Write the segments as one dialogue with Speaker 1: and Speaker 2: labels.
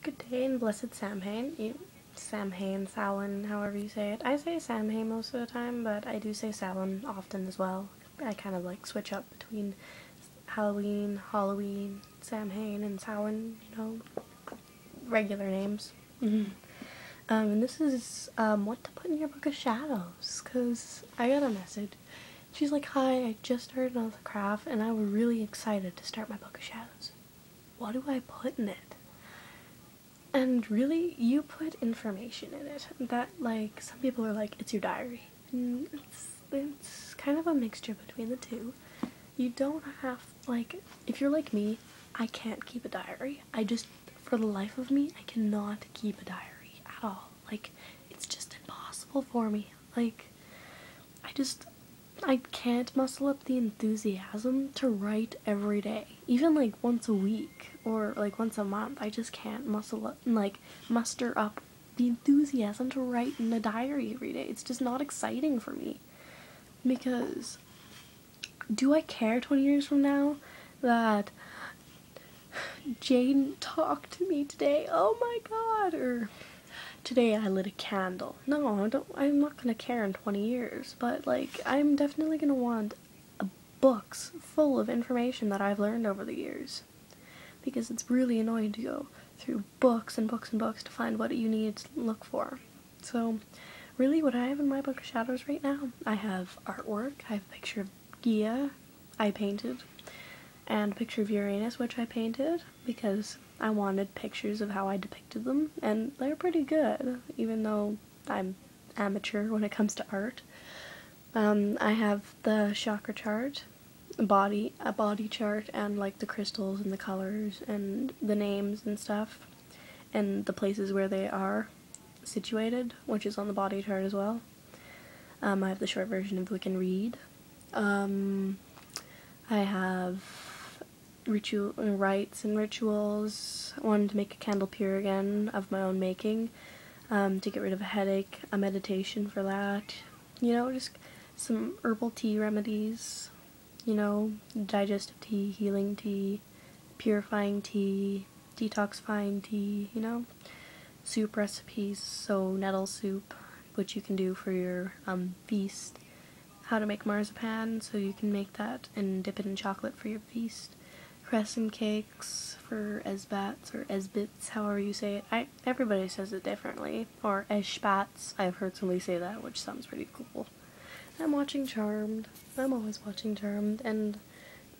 Speaker 1: Good day and blessed Samhain. Samhain, Samhain, however you say it. I say Samhain most of the time, but I do say Samhain often as well. I kind of like switch up between Halloween, Samhain, and Samhain, regular names. And this is what to put in your book of shadows, because I got a message. She's like, "Hi, I just started on the craft and I was really excited to start my book of shadows. What do I put in it?" And really, you put information in it that, like, some people are like, it's your diary. And it's kind of a mixture between the two. You don't have, like, if you're like me, I can't keep a diary. For the life of me, I cannot keep a diary at all. Like, it's just impossible for me. Like, I can't muscle up the enthusiasm to write every day. Even like once a week or like once a month. I just can't muster up the enthusiasm to write in a diary every day. It's just not exciting for me. Because do I care 20 years from now that Jane talked to me today? Oh my god. Or today I lit a candle. No, I'm not gonna care in 20 years, but like, I'm definitely gonna want books full of information that I've learned over the years. Because it's really annoying to go through books and books and books to find what you need to look for. So, really what I have in my book of shadows right now, I have artwork, I have a picture of Gia, I painted, and a picture of Uranus, which I painted, because I wanted pictures of how I depicted them, and they're pretty good, even though I'm amateur when it comes to art. I have the chakra chart, a body chart, and like the crystals and the colors and the names and stuff, and the places where they are situated, which is on the body chart as well. I have the short version of Wiccan Read. I have rites and rituals. I wanted to make a candle pure again of my own making, to get rid of a headache, a meditation for that, just some herbal tea remedies, digestive tea, healing tea, purifying tea, detoxifying tea, soup recipes, so nettle soup, which you can do for your feast, how to make marzipan, so you can make that and dip it in chocolate for your feast, crescent cakes for esbats or esbits, however you say it. Everybody says it differently, or eshbats. I've heard somebody say that, which sounds pretty cool. I'm watching Charmed. I'm always watching Charmed, and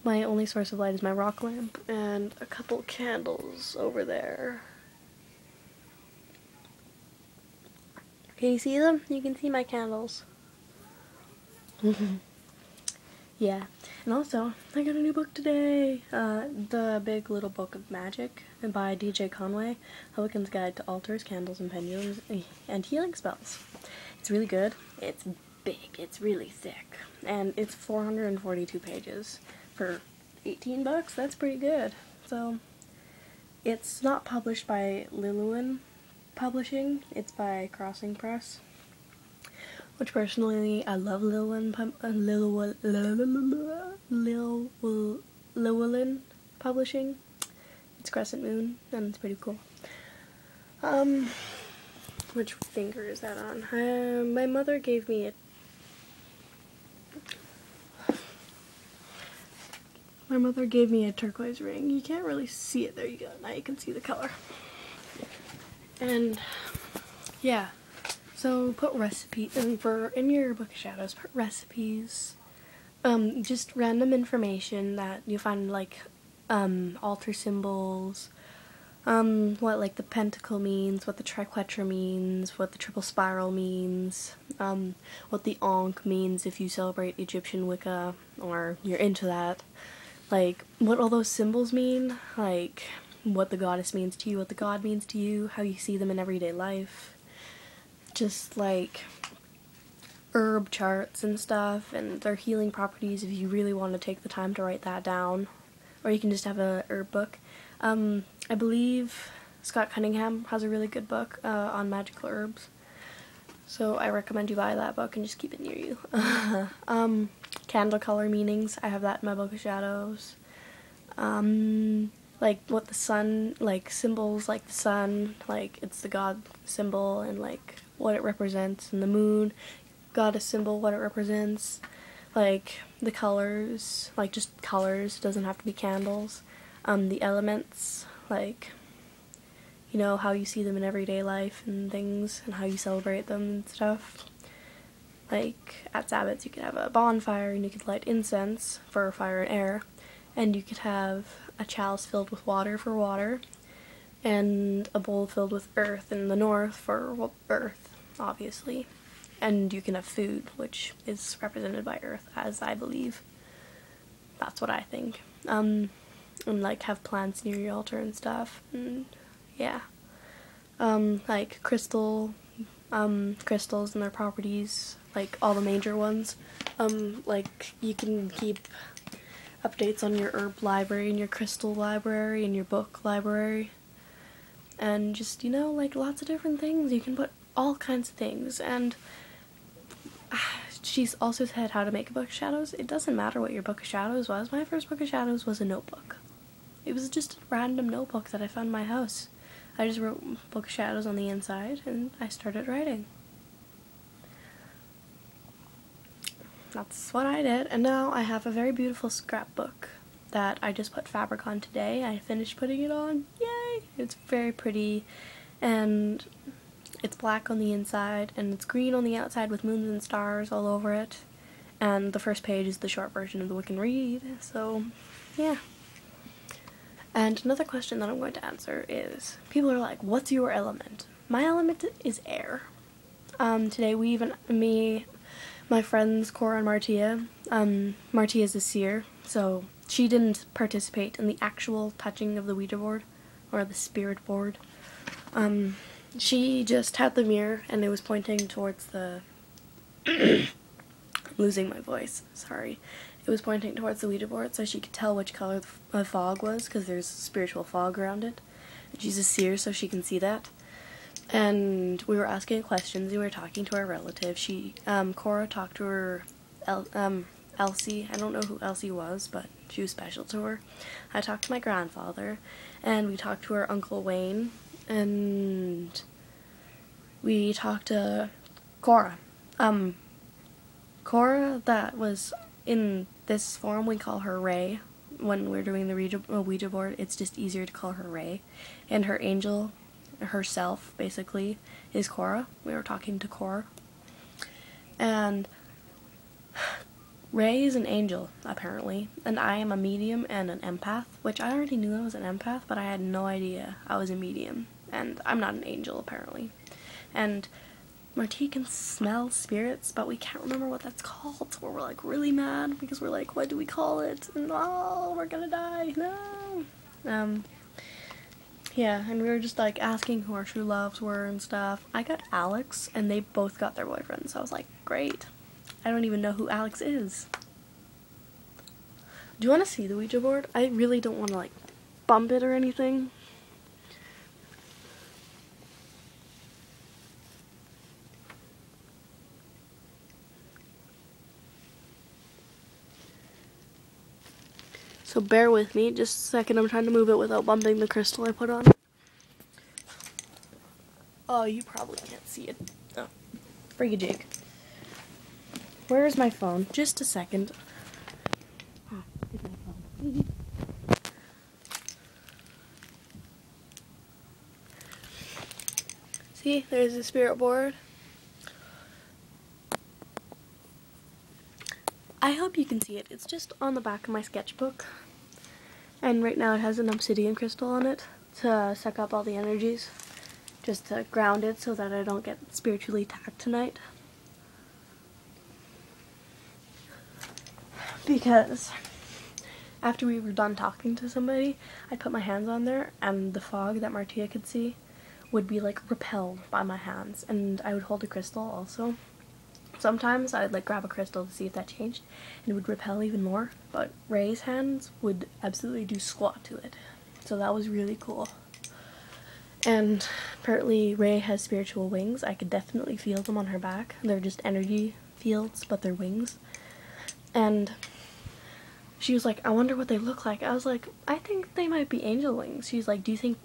Speaker 1: my only source of light is my rock lamp and a couple candles over there. Can you see them? You can see my candles. Yeah, and also, I got a new book today, The Big Little Book of Magic by DJ Conway, A Wiccan's Guide to Altars, Candles, and Pendulums, and Healing Spells. It's really good, it's big, it's really thick, and it's 442 pages for 18 bucks, that's pretty good. So, it's not published by Lillywin Publishing, it's by Crossing Press. Which personally, I love Llewellyn Publishing. It's Crescent Moon, and it's pretty cool. Which finger is that on? My mother gave me a turquoise ring. You can't really see it. There you go. Now you can see the color. And yeah. So put recipes in your book of shadows. Put recipes, just random information that you find, like altar symbols, what like the pentacle means, what the triquetra means, what the triple spiral means, what the Ankh means if you celebrate Egyptian Wicca or you're into that, like what all those symbols mean, like what the goddess means to you, what the god means to you, how you see them in everyday life. Just like herb charts and stuff, and their healing properties if you really want to take the time to write that down. Or you can just have a herb book. I believe Scott Cunningham has a really good book on magical herbs. So I recommend you buy that book and just keep it near you. Candle color meanings, I have that in my book of shadows. like what the sun, like symbols like the sun, like it's the god symbol and like what it represents, and the moon, goddess symbol, what it represents, like the colors, like just colors, doesn't have to be candles, the elements, like, you know, how you see them in everyday life and things, and how you celebrate them and stuff. Like, at Sabbats you could have a bonfire and you could light incense for fire and air, and you could have a chalice filled with water for water, and a bowl filled with earth in the north for earth, obviously. And you can have food, which is represented by earth, as I believe. That's what I think. And like have plants near your altar and stuff, and yeah. Like crystals and their properties, like all the major ones. Like you can keep updates on your herb library and your crystal library and your book library, and just, you know, like lots of different things. You can put all kinds of things. And she's also said how to make a book of shadows. It doesn't matter what your book of shadows was. My first book of shadows was a notebook. It was just a random notebook that I found in my house. I just wrote book of shadows on the inside and I started writing. That's what I did, and now I have a very beautiful scrapbook that I just put fabric on today. I finished putting it on. Yay! It's very pretty, and it's black on the inside and it's green on the outside with moons and stars all over it. And the first page is the short version of the book and read, so yeah. And another question that I'm going to answer is, people are like, what's your element? My element is air. Today my friends Cora and Martia, Martia's a seer, so she didn't participate in the actual touching of the Ouija board, or the spirit board. She just had the mirror and it was pointing towards the I'm losing my voice, sorry. It was pointing towards the Ouija board so she could tell which color the fog was, because there's spiritual fog around it. And she's a seer, so she can see that. And we were asking questions, we were talking to our relative. Cora talked to her, Elsie. I don't know who Elsie was, but she was special to her. I talked to my grandfather, and we talked to her Uncle Wayne, and we talked to Cora. Cora, that was in this form, we call her Ray. When we're doing the Ouija board, it's just easier to call her Ray. And her angel, herself, basically, is Cora. We were talking to Cora. And Ray is an angel, apparently. And I am a medium and an empath, which I already knew I was an empath, but I had no idea I was a medium. And I'm not an angel, apparently. And Martie can smell spirits, but we can't remember what that's called, so we're like really mad because we're like, what do we call it? And oh, we're gonna die, no. Yeah, and we were just like asking who our true loves were and stuff. I got Alex, and they both got their boyfriends, so I was like, great. I don't even know who Alex is. Do you want to see the Ouija board? I really don't want to like bump it or anything. So bear with me just a second, I'm trying to move it without bumping the crystal I put on it. Oh, you probably can't see it. Oh, friggy jig. Where is my phone? Just a second. Oh, here's my phone. See, there's the spirit board. I hope you can see it. It's just on the back of my sketchbook. And right now it has an obsidian crystal on it to suck up all the energies. Just to ground it so that I don't get spiritually attacked tonight. Because after we were done talking to somebody, I put my hands on there and the fog that Martia could see would be like repelled by my hands, and I would hold a crystal also. Sometimes I'd like grab a crystal to see if that changed and it would repel even more, but Ray's hands would absolutely do squat to it. So that was really cool. And apparently Ray has spiritual wings. I could definitely feel them on her back. They're just energy fields, but they're wings. And she was like, I wonder what they look like. I was like, I think they might be angel wings. She's like, do you think